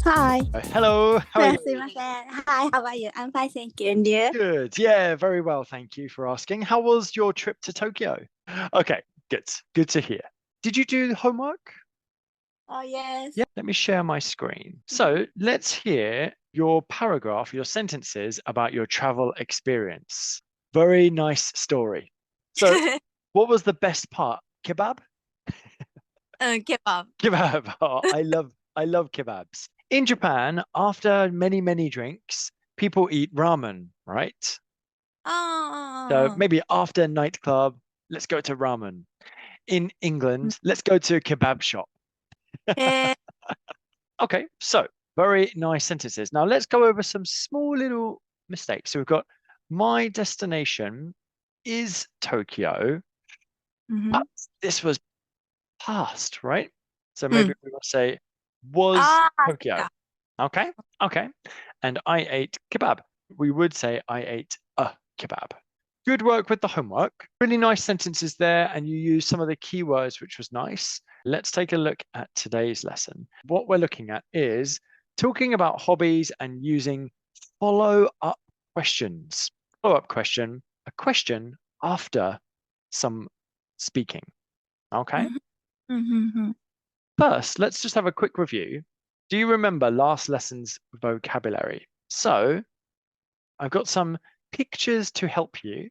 Hi. Hello, how are you? すいません。Hi, how are you? I'm fine, thank you. And you? Good. Yeah, very well. Thank you for asking. How was your trip to Tokyo? Okay, good. Good to hear. Did you do the homework? Oh, yes. Yeah, let me share my screen. So let's hear your paragraph, your sentences about your travel experience. Very nice story. So, what was the best part? Kebab? K-pop. Kebab. Oh, I love kebabs. In Japan, after many drinks, people eat ramen, right? So Oh. maybe after nightclub, let's go to ramen. In England, let's go to a kebab shop. Eh, Okay, so very nice sentences. Now let's go over some small little mistakes. So we've got my destination is Tokyo, but mhm. this was past, right? So maybe うん。we will say was ああ、そっ Tokyo. か。Okay, okay. And I ate kebab. We would say I ate a kebab. Good work with the homework. Really nice sentences there, and you used some of the keywords, which was nice. Let's take a look at today's lesson. What we're looking at is talking about hobbies and using follow-up questions. Follow-up question, a question after some speaking. Okay. うんうんうんうん。First, let's just have a quick review. Do you remember last lesson's vocabulary? So I've got some pictures to help you.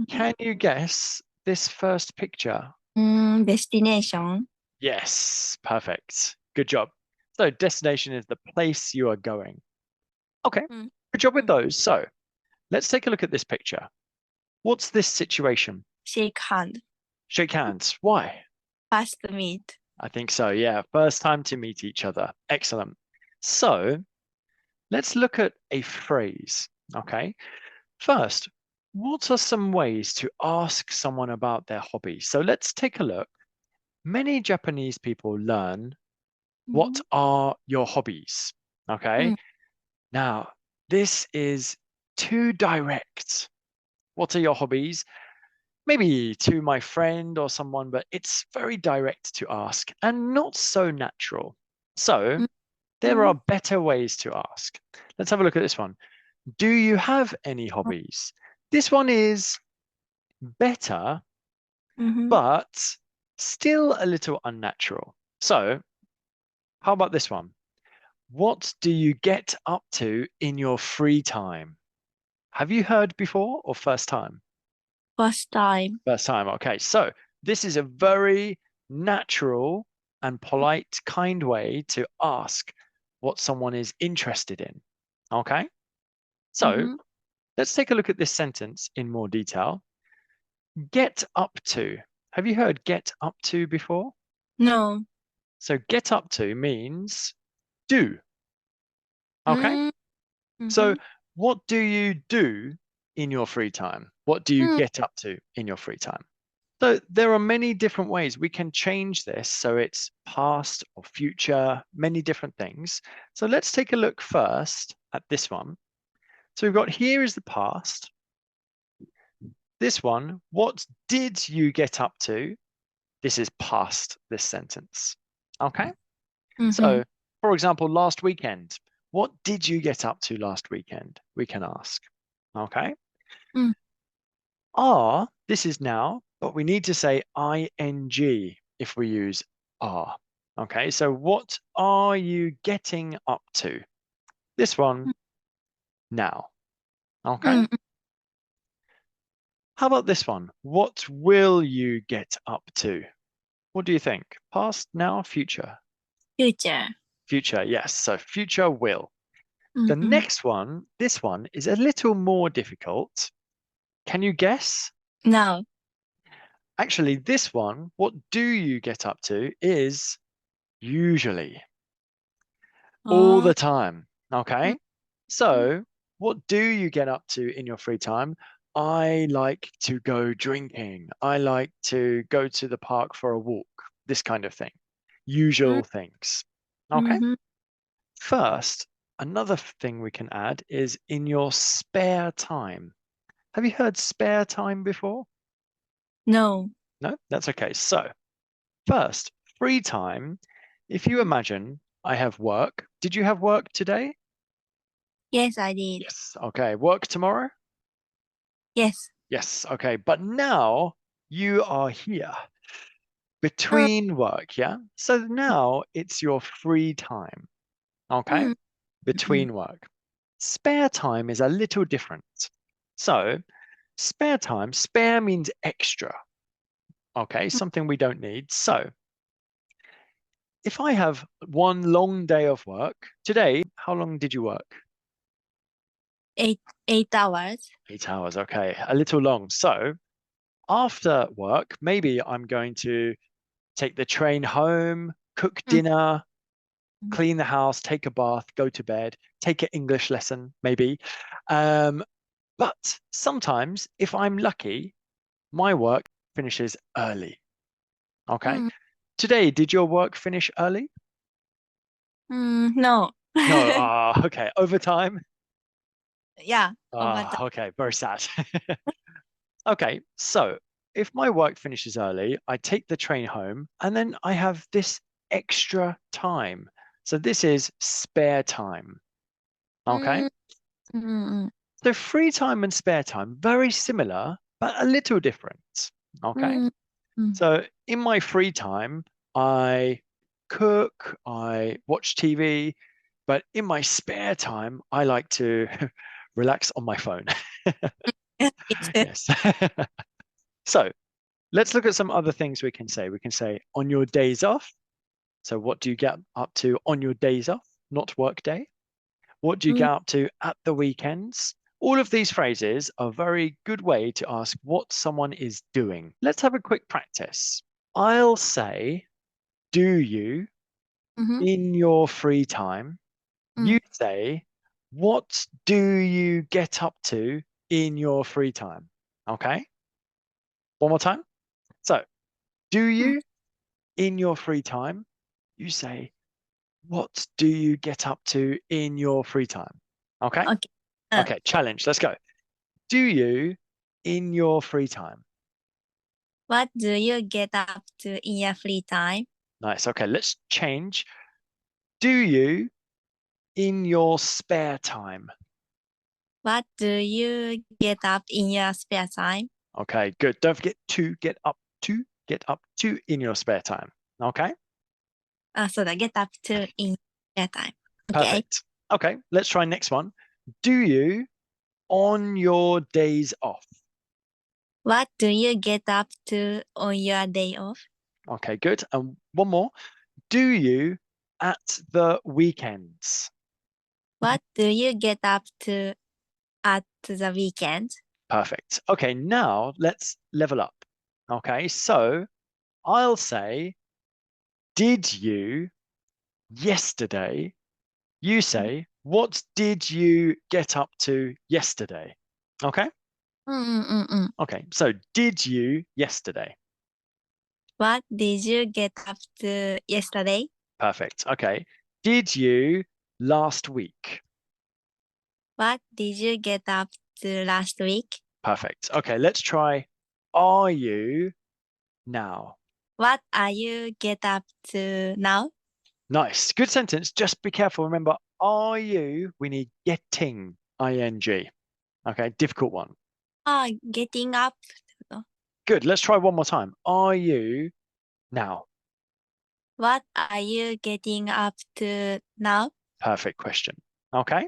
Can you guess this first picture? デスティネーション。Yes, perfect. Good job. So destination is the place you are going. Okay, うん。good job う with ん。those. So let's take a look at this picture. What's this situation? Shake hand. Shake hands. Why? First meet. I think so, yeah. First time to meet each other. Excellent. So let's look at a phrase. Okay. First, what are some ways to ask someone about their hobby? So let's take a look. Many Japanese people learn, う what ん。are your hobbies? う Okay. ん。Now, this is too direct. What are your hobbies? Maybe to my friend or someone, but it's very direct to ask and not so natural. So うん。there are better ways to ask. Let's have a look at this one. Do you have any hobbies? This one is better, うん。but still a little unnatural. So, how about this one? What do you get up to in your free time? Have you heard before or first time? First time. First time. Okay. So, this is a very natural and polite, kind way to ask what someone is interested in. Okay. う So, ん。let's take a look at this sentence in more detail. Get up to. Have you heard get up to before? No. So get up to means do. う Okay. ん。う So ん。what do you do in your free time? What do う you ん。get up to in your free time? So there are many different ways we can change this so it's past or future, many different things. So let's take a look first at this one. So we've got here is the past. This one, what did you get up to? This is past this sentence. Okay. うん。う So, ん。for example, last weekend, what did you get up to last weekend? We can ask. Okay. うん。Are, this is now, but we need to say ing if we use are. Okay. So, what are you getting up to? This one now. う Okay. ん。How about this one? What will you get up to? What do you think? Past, now, future? フューチャー。Future, yes. So, future will. う The ん。うん。next one, this one is a little more difficult. Can you guess? Now. Actually, this one, what do you get up to is usually all あ the time. あ。う Okay. ん。So, what do you get up to in your free time? I like to go drinking. I like to go to the park for a walk. This kind of thing. うん。Usual things. う Okay. ん。First, another thing we can add is in your spare time. Have you heard spare time before? No. No, that's okay. So, first, free time. If you imagine I have work. Did you have work today? Yes, I did. Yes. Okay. Work tomorrow? Yes. Yes. Okay. But now you are here Mm, between work. Yeah. So now it's your free time. Okay. mm, mm, Between work. Spare time is a little different. So, spare time, spare means extra. Okay. mm. Something we don't need. So, if I have one long day of work, today, how long did you work? Eight 8 hours. 8 hours. Okay. A little long. So, after work, maybe I'm going to take the train home, cook Mm, dinner, mm, clean the house, take a bath, go to bed, take an English lesson, maybe. Um, but sometimes, if I'm lucky, my work finishes early. Okay. mm, Today, did your work finish early? no. No. Okay. Overtime? Yeah, over the. Okay. Very sad. Okay. So if my work finishes early, I take the train home and then I have this extra time. So this is spare time. Okay. Mm, mm, mm, So free time and spare time, very similar, but a little different. Okay. mm, mm, So in my free time, I cook, I watch TV, but in my spare time, I like to relax on my phone. It's good. Yes. So let's look at some other things we can say. We can say on your days off. So what do you get up to on your days off, not work day? What do you Mm, get up to at the weekends? All of these phrases are a very good way to ask what someone is doing. Let's have a quick practice. I'll say, do you mhm, in your free time? mm. You say, what do you get up to in your free time? Okay, one more time. So, do Mm. you in your free time? You say, what do you get up to in your free time? Okay, Okay. okay, challenge. Let's go. Do you in your free time? What do you get up to in your free time? Nice. Okay, let's change. Do you in your spare time? What do you get up in your spare time? Okay, good. Don't forget get up to in your spare time. Okay, あ、そうだ、get up to in spare time. Okay. perfect. Okay, let's try next one. Do you on your days off? What do you get up to on your day off? Okay, good. And one more. Do you at the weekends? What do you get up to at the weekend? Perfect. Okay, now let's level up. Okay, so I'll say, did you yesterday? You say, what did you get up to yesterday? Okay. うんうんうんうん。Okay. So, did you yesterday? What did you get up to yesterday? Perfect. Okay. Did you last week? What did you get up to last week? Perfect. Okay. Let's try. Are you now? What are you get up to now? Nice. Good sentence. Just be careful. Remember, are you? We need getting ing. Okay. Difficult one. Ah, getting up. Good. Let's try one more time. Are you now? What are you getting up to now? Perfect question. Okay.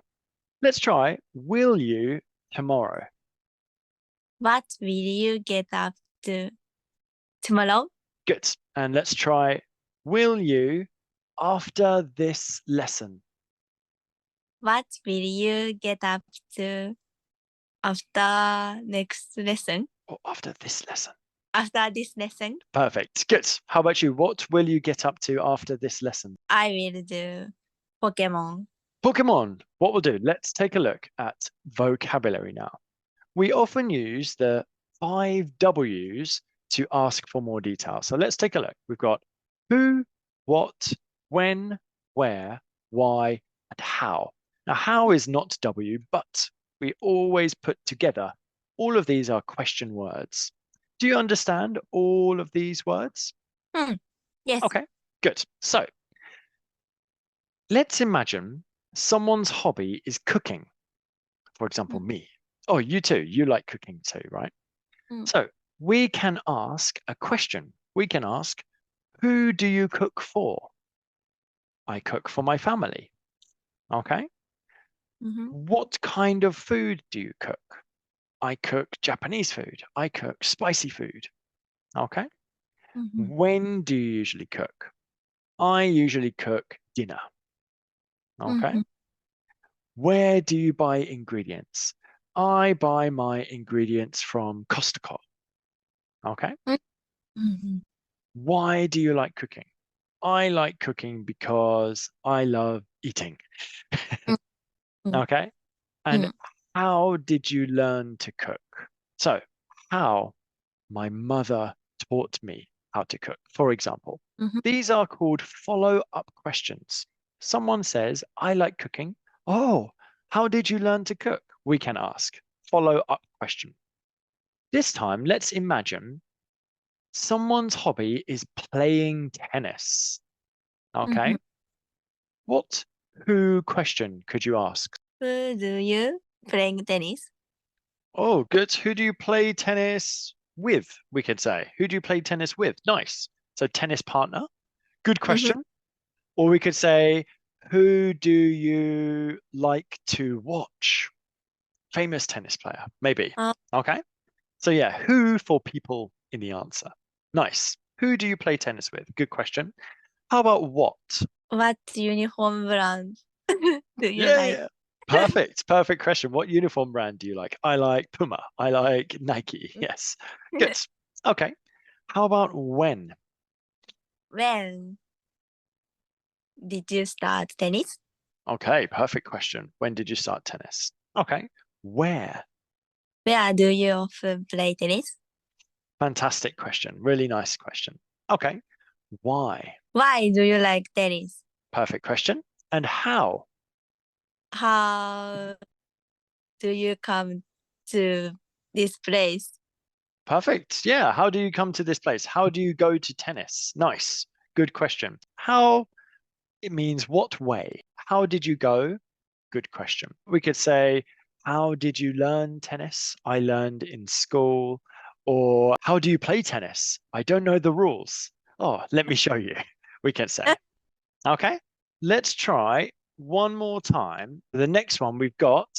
Let's try. Will you tomorrow? What will you get up to tomorrow? Good. And let's try. Will you after this lesson? What will you get up to after next lesson? Or after this lesson? After this lesson, Perfect. Good. How about you? What will you get up to after this lesson? I will do Pokemon. Pokemon. What we'll do, let's take a look at vocabulary now. We often use the 5 W's to ask for more detail. So let's take a look. We've got who, what, when, where, why, and how. Now, how is not W, but we always put together. All of these are question words. Do you understand all of these words? Hmm. Yes. Okay, good. So Let's imagine someone's hobby is cooking. For example, me. Oh, you too. You like cooking too, right? Mm. So we can ask a question. We can ask, who do you cook for? I cook for my family. Okay. Mhm. What kind of food do you cook? I cook Japanese food. I cook spicy food. Okay. Mhm. When do you usually cook? I usually cook dinner. Okay. Mhm. Where do you buy ingredients? I buy my ingredients from Costco. Okay. Mhm. Why do you like cooking? I like cooking because I love eating. Mhm. Okay. And Mhm. how did you learn to cook? So, how my mother taught me how to cook, for example. Mhm. These are called follow-up questions. Someone says, I like cooking. Oh, how did you learn to cook? We can ask. Follow-up question. This time, let's imagine someone's hobby is playing tennis. Mhm. Okay. What who question could you ask? Who do you playing tennis? Oh, good. Who do you play tennis with? We could say. Who do you play tennis with? Nice. So, tennis partner. Good Mhm. question. Or we could say, who do you like to watch? Famous tennis player, maybe. Uh, Okay. So, yeah, who for people in the answer. Nice. Who do you play tennis with? Good question. How about what? what uniform brand do you Yeah, like? yeah. Perfect. Perfect question. What uniform brand do you like? I like Puma. I like Nike. Yes. Good. Okay. How about when? When did you start tennis? Okay. Perfect question. When did you start tennis? Okay. Where? Where do you often play tennis? Fantastic question. Really nice question. Okay. Why? Why do you like tennis? Perfect question. And how? How do you come to this place? Perfect. Yeah. How do you come to this place? How do you go to tennis? Nice. Good question. How, it means what way? How did you go? Good question. We could say, how did you learn tennis? I learned in school. Or how do you play tennis? I don't know the rules. Oh, let me show you. We can say. Okay. Let's try one more time. The next one we've got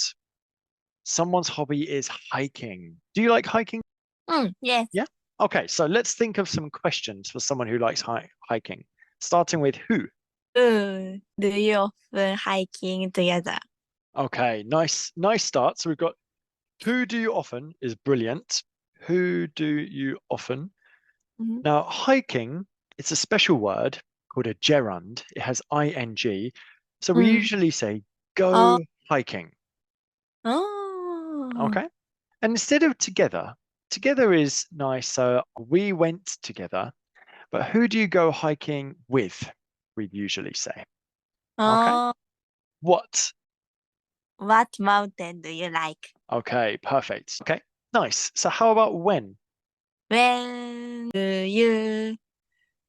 someone's hobby is hiking. Do you like hiking? Yes. Yeah. Okay. So let's think of some questions for someone who likes hiking, starting with who. Do you often hiking together? Okay. Nice start. So we've got who do you often is brilliant. Who do you often? Mhm. Now, hiking, it's a special word called a gerund. It has ing. So we Mm. usually say Oh, go hiking. oh. Okay. And instead of together, together is nice. So we went together, but who do you go hiking with? We usually say. Okay. Oh, What? what mountain do you like? Okay. Perfect. Okay. Nice. So how about when? When do you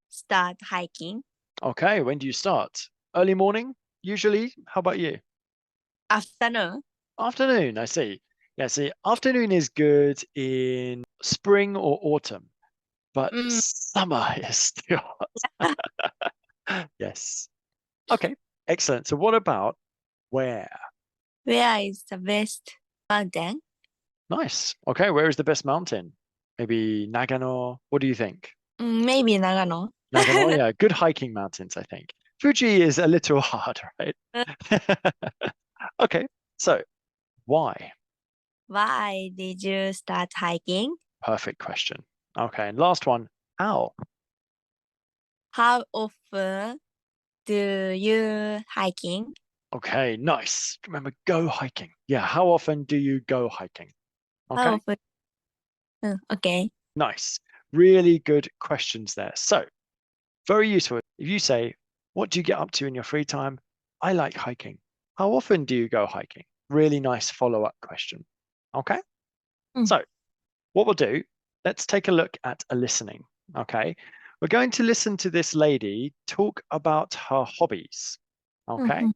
start hiking? Okay. When do you start? Early morning, usually. How about you? Afternoon? Afternoon, I see. Yeah, see, afternoon is good in spring or autumn, but Mm. summer is still hot. Yes. Okay, excellent. So what about where? Where is the best mountain? Nice. Okay, where is the best mountain? Maybe Nagano. What do you think? Maybe Nagano. Nagano, yeah, good hiking mountains, I think. Fuji is a little hard, right? Okay, so why? Why did you start hiking? Perfect question. Okay, and last one, how? How often do you hiking? Okay, nice. Remember, go hiking. Yeah, how often do you go hiking? How Okay, often? Okay. nice. Really good questions there. So, very useful. If you say, what do you get up to in your free time? I like hiking. How often do you go hiking? Really nice follow-up question. Okay, Mm. so what we'll do, let's take a look at a listening. Okay, we're going to listen to this lady talk about her hobbies. Okay. Mhm.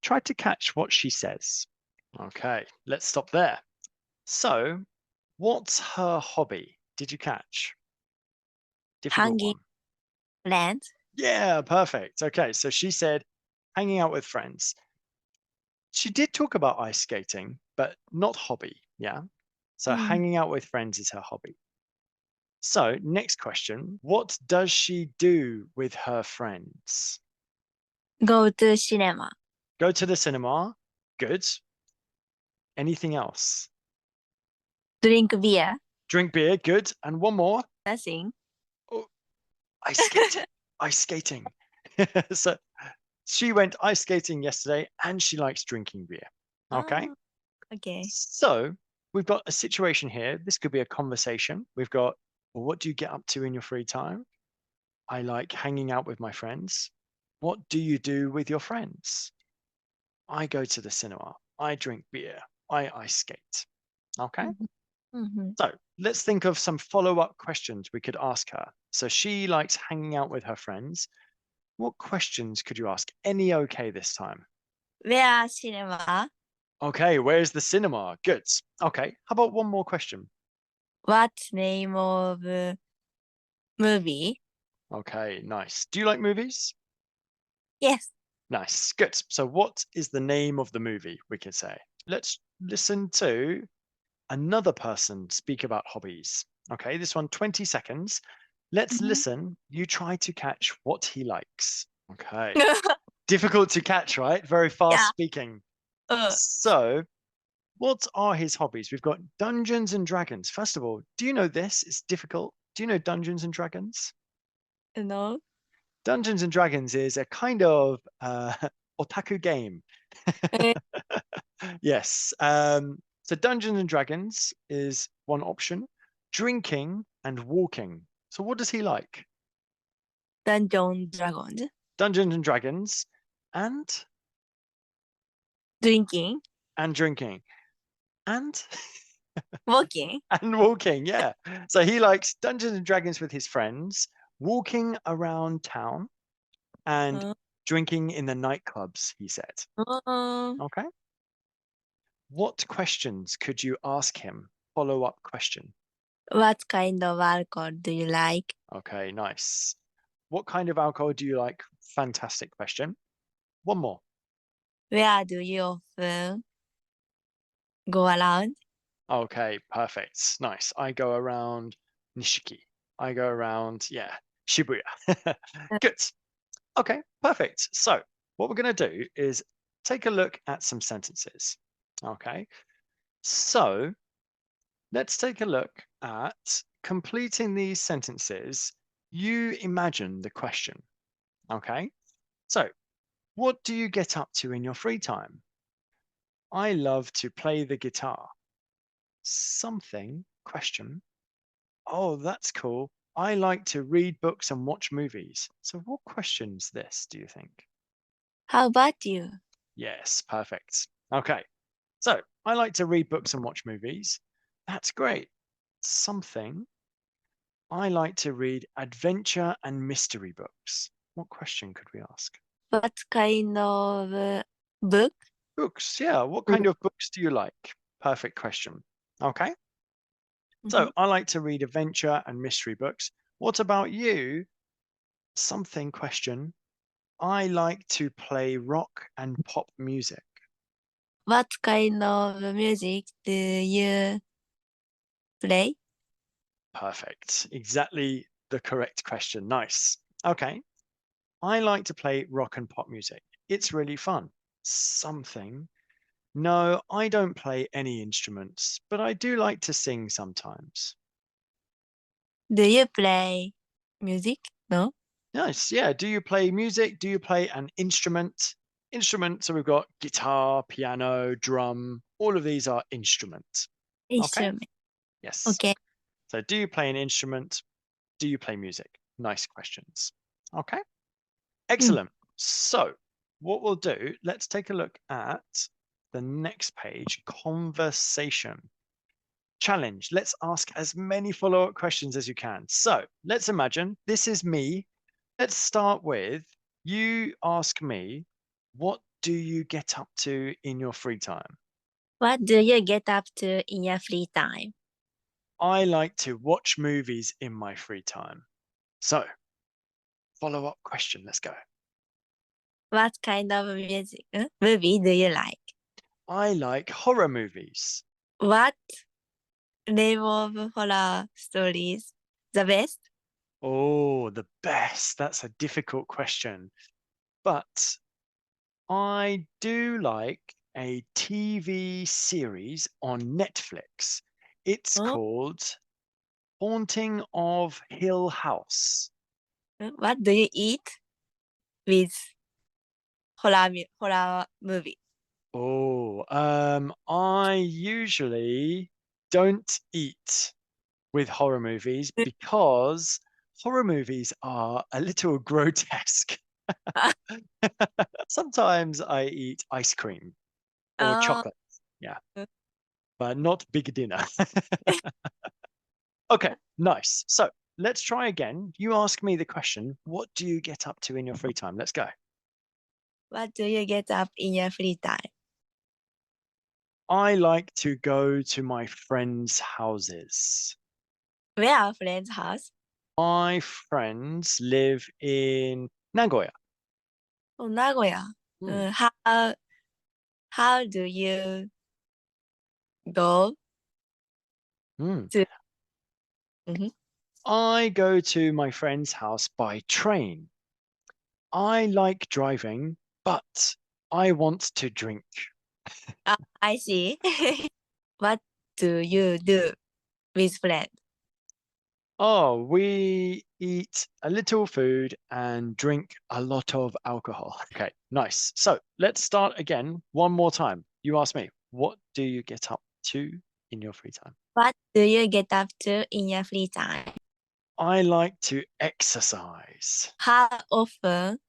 Try to catch what she says. Okay, let's stop there. So, what's her hobby? Did you catch? Difficult Hanging one. friends. Yeah, perfect. Okay, so she said hanging out with friends. She did talk about ice skating, but not hobby. Yeah. So, Mm. hanging out with friends is her hobby. So, next question. What does she do with her friends? Go to cinema. Go to the cinema. Good. Anything else? Drink beer. Drink beer. Good. And one more. Nothing. Oh, ice skating. Ice skating. So, she went ice skating yesterday and she likes drinking beer. Okay. Oh, okay. So, we've got a situation here. This could be a conversation. We've got, well, what do you get up to in your free time? I like hanging out with my friends. What do you do with your friends? I go to the cinema. I drink beer. I ice skate. Okay. Mhm. Mhm. So let's think of some follow up questions we could ask her. So she likes hanging out with her friends. What questions could you ask? Any okay this time? Where cinema? Okay. Where's the cinema? Good. Okay. How about one more question? What name of movie? Okay. Nice. Do you like movies? Yes. Nice. Good. So what is the name of the movie? We can say. Let's listen to another person speak about hobbies. Okay, this one, 20 seconds. Let's Mhm. listen. You try to catch what he likes. Okay. Difficult to catch, right? Very fast Yeah. speaking. Uh, So, what are his hobbies? We've got Dungeons and Dragons. First of all, do you know this? It's difficult. Do you know Dungeons and Dragons? no. Dungeons and Dragons is a kind of otaku game. Eh, Yes. So Dungeons and Dragons is one option. Drinking and walking. So what does he like? Dungeon Dragons. Dungeons and Dragons and Drinking. drinking and Walking. and walking. Yeah. So he likes Dungeons and Dragons with his friends, walking around town and Uh, drinking in the nightclubs, he said. uh, Okay. What questions could you ask him? Follow up question. what kind of alcohol do you like? Okay, nice. What kind of alcohol do you like? Fantastic question. One more. Where do you often go around? Okay, perfect. Nice. I go around Nishiki. I go around, yeah, Shibuya. Uh, Good. Okay, perfect. So, what we're going to do is take a look at some sentences. Okay, so let's take a look at completing these sentences. You imagine the question. Okay, so what do you get up to in your free time? I love to play the guitar. Something, question. Oh, that's cool. I like to read books and watch movies. So, what question's this, do you think? How about you? Yes, perfect. Okay, so I like to read books and watch movies. That's great. Something. I like to read adventure and mystery books. What question could we ask? What kind of book? Books, yeah. What Mm. kind of books do you like? Perfect question. Okay. Mhm. So I like to read adventure and mystery books. What about you? Something question. I like to play rock and pop music. What kind of music do you play? Perfect. Exactly the correct question. Nice. Okay. I like to play rock and pop music. It's really fun. Something. No, I don't play any instruments, but I do like to sing sometimes. Do you play music? No. Nice. Yeah. Do you play music? Do you play an instrument? Instrument. So we've got guitar, piano, drum. All of these are instruments. Okay. Instrument. Yes. Okay. So do you play an instrument? Do you play music? Nice questions. Okay. Mm. Excellent. So what we'll do, let's take a look at the next page, conversation. Challenge. Let's ask as many follow-up questions as you can. So let's imagine this is me. Let's start with you ask me, What do you get up to in your free time? What do you get up to in your free time? I like to watch movies in my free time. So, follow up question. Let's go. What kind of movie do you like? I like horror movies. What name of horror stories the best? Oh, the best. That's a difficult question. But I do like a TV series on Netflix. It's Oh, called Haunting of Hill House. what do you eat with horror movie? Oh, I usually don't eat with horror movies because horror movies are a little grotesque. Sometimes I eat ice cream or uh, chocolate. Yeah, but not big dinner. Okay, nice. So let's try again. You ask me the question, what do you get up to in your free time? Let's go. what do you get up in your free time? I like to go to my friends' houses. Where are friends' house? My friends live in Nagoya. Oh, Nagoya. Hmm. Uh, how do you go Hmm. to? Mhm. I go to my friend's house by train. I like driving, but I want to drink. I see. What do you do with friends? Oh, we eat a little food and drink a lot of alcohol. Okay, nice. So let's start again one more time. You ask me, what do you get up to in your free time? What do you get up to in your free time? I like to exercise. How often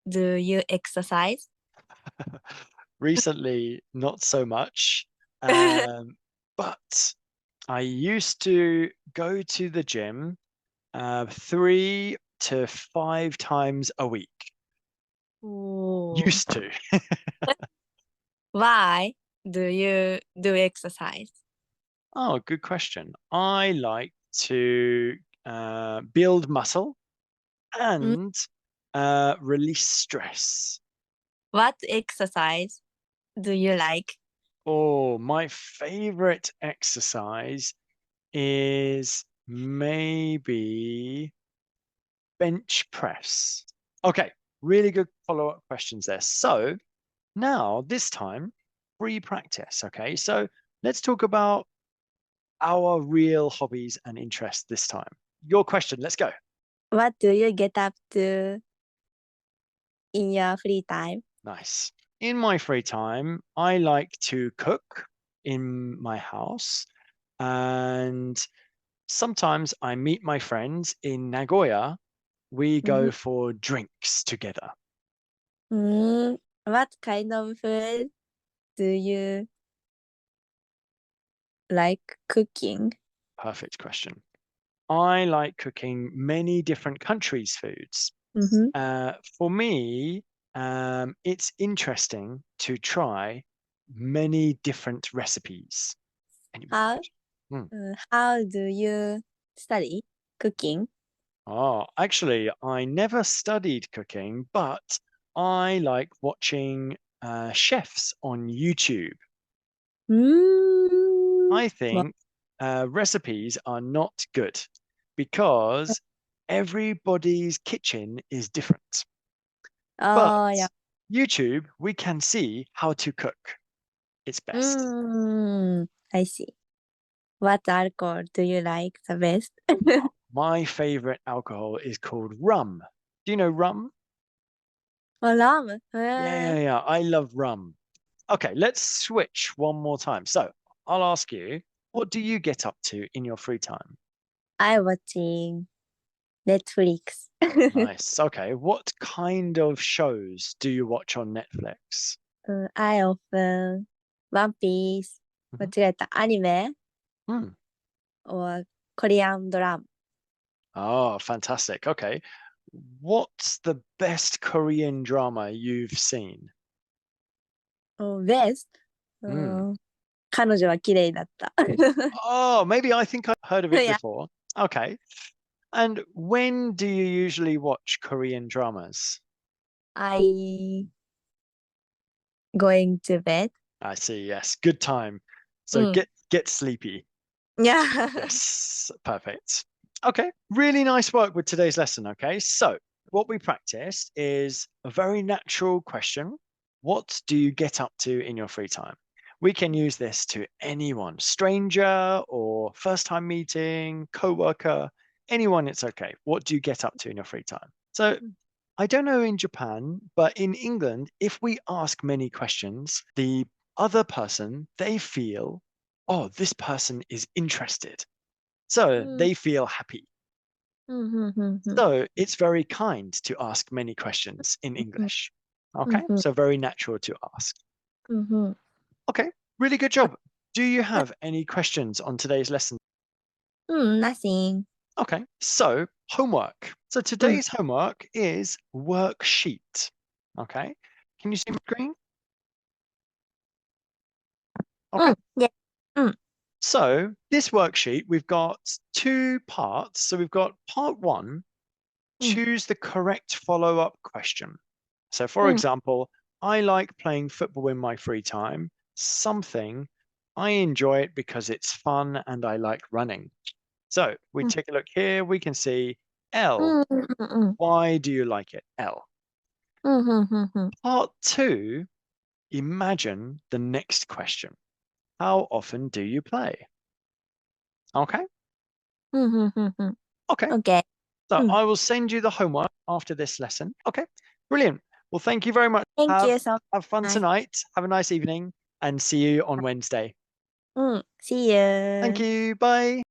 do you exercise? Recently, not so much, um, but I used to go to the gym 3 to 5 times a week. Ooh. Used to. Why do you do exercise? Oh, good question. I like to build muscle Mm, and release stress. what exercise do you like? Oh, my favorite exercise is maybe bench press. Okay, really good follow-up questions there. So now, this time, free practice. Okay, so let's talk about our real hobbies and interests this time. Your question, let's go. What do you get up to in your free time? Nice. In my free time, I like to cook in my house, and sometimes I meet my friends in Nagoya. We Mhm. go for drinks together. What kind of food do you like cooking? Perfect question. I like cooking many different countries' foods. Mm-hmm. For me, it's interesting to try many different recipes. Any more How questions? Hmm. how do you study cooking? Oh, actually, I never studied cooking, but I like watching chefs on YouTube. I Well, think recipes are not good because everybody's kitchen is different. But oh yeah. YouTube, we can see how to cook. It's best. I see. What alcohol do you like the best? My favorite alcohol is called rum. Do you know rum? Oh, rum. Yeah, yeah, yeah. I love rum. Okay, let's switch one more time. So I'll ask you, what do you get up to in your free time? I watching Netflix. Nice. Okay, what kind of shows do you watch on Netflix? I often One Piece 間Mhm. 違えたアニメ Hmm. or Korean drama. Oh, fantastic. Okay. what's the best Korean drama you've seen? best? Hmm. 彼女は綺麗だった。Oh, maybe I think I've heard of it Yeah. before. Okay. And when do you usually watch Korean dramas? I going to bed. I see, yes. Good time. So うん。get sleepy. Yeah. Yes, perfect. Okay, really nice work with today's lesson. Okay, so what we practiced is a very natural question. What do you get up to in your free time? We can use this to anyone, stranger or first time meeting, coworker, anyone, it's okay. What do you get up to in your free time? So I don't know in Japan, but in England, if we ask many questions, the other person, they feel, oh, this person is interested. So うん。they feel happy. うん、うん、うん、うん。So it's very kind to ask many questions in うん、English. Okay, うん、so very natural to ask. うん、うん。Okay, really good job. Do you have any questions on today's lesson? うん、nothing. Okay, so homework. So うん、today's homework is worksheet. Okay, can you see my screen? う Okay. ん、で、うん、So this worksheet, we've got two parts. So we've got part one, うん、choose the correct follow-up question. So for うん、example, I like playing football in my free time. Something, I enjoy it because it's fun and I like running. So we うん、take a look here, we can see L. うん、うん、うん、Why do you like it? L. うん、うん、うん、うん、Part two, imagine the next question. How often do you play? Okay. うん、うん、うん、うん。Okay. OK。So うん。I will send you the homework after this lesson. Okay, brilliant. Well, thank you very much. Thank you so Have fun much. tonight. Have a nice evening and see you on Wednesday. うん、See Thank you. you. Bye.